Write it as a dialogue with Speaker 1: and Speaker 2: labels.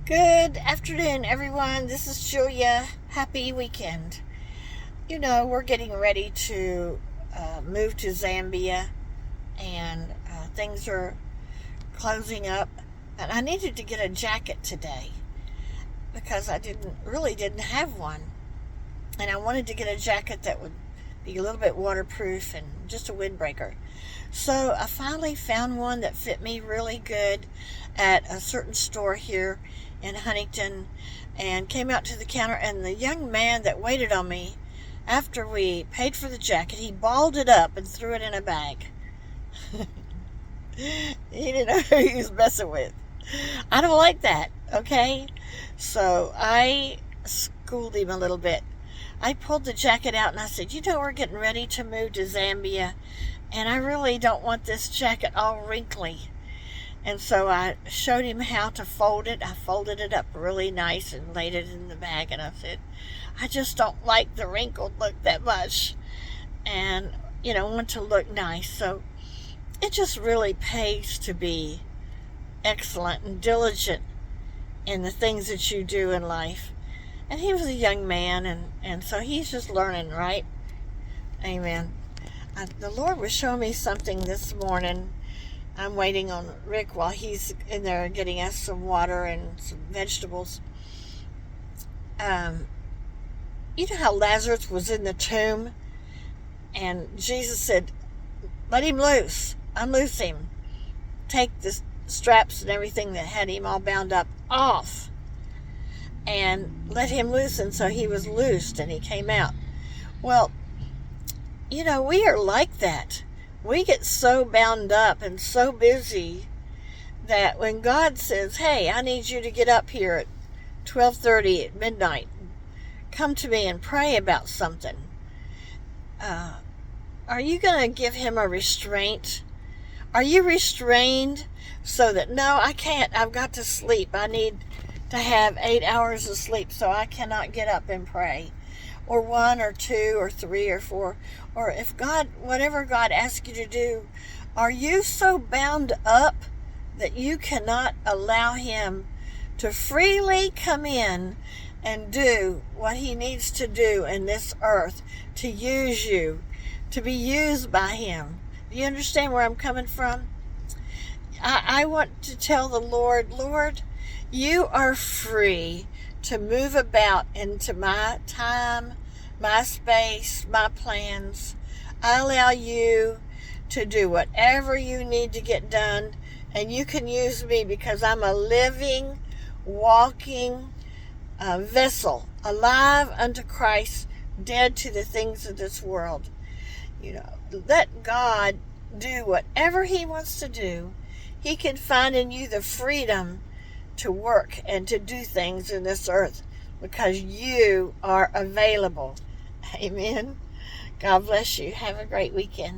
Speaker 1: Good afternoon, everyone. This is Julia. Happy weekend. We're getting ready to move to Zambia, and things are closing up. And I needed to get a jacket today because I didn't have one, and I wanted to get a jacket that would be a little bit waterproof and just a windbreaker. So I finally found one that fit me really good at a certain store here in Huntington, and came out to the counter, and the young man that waited on me after we paid for the jacket, he balled it up and threw it in a bag. He didn't know who he was messing with. I don't like that, okay? So I schooled him a little bit. I pulled the jacket out and I said, we're getting ready to move to Zambia, and I really don't want this jacket all wrinkly. And so I showed him how to fold it. I folded it up really nice and laid it in the bag. And I said, I just don't like the wrinkled look that much. And, want to look nice. So it just really pays to be excellent and diligent in the things that you do in life. And he was a young man, and so he's just learning, right? Amen. The Lord was showing me something this morning. I'm waiting on Rick while he's in there getting us some water and some vegetables. You know how Lazarus was in the tomb, and Jesus said, let him loose, unloose him. Take the straps and everything that had him all bound up off, and let him loose. And so he was loosed and he came out. Well, we are like that. We get so bound up and so busy that when God says, hey, I need you to get up here at 12:30 at midnight, come to me and pray about something, are you going to give him a restraint? Are you restrained so that, no, I can't, I've got to sleep, I need to have 8 hours of sleep, so I cannot get up and pray? Or 1 or 2 or 3 or 4, or if God, whatever God asks you to do, are you so bound up that you cannot allow him to freely come in and do what he needs to do in this earth, to use you, to be used by him? Do you understand where I'm coming from? I want to tell the Lord, you are free to move about into my time, my space, my plans. I allow you to do whatever you need to get done, and you can use me because I'm a living, walking vessel, alive unto Christ, dead to the things of this world. Let God do whatever he wants to do. He can find in you the freedom to work and to do things in this earth because you are available. Amen. God bless you. Have a great weekend.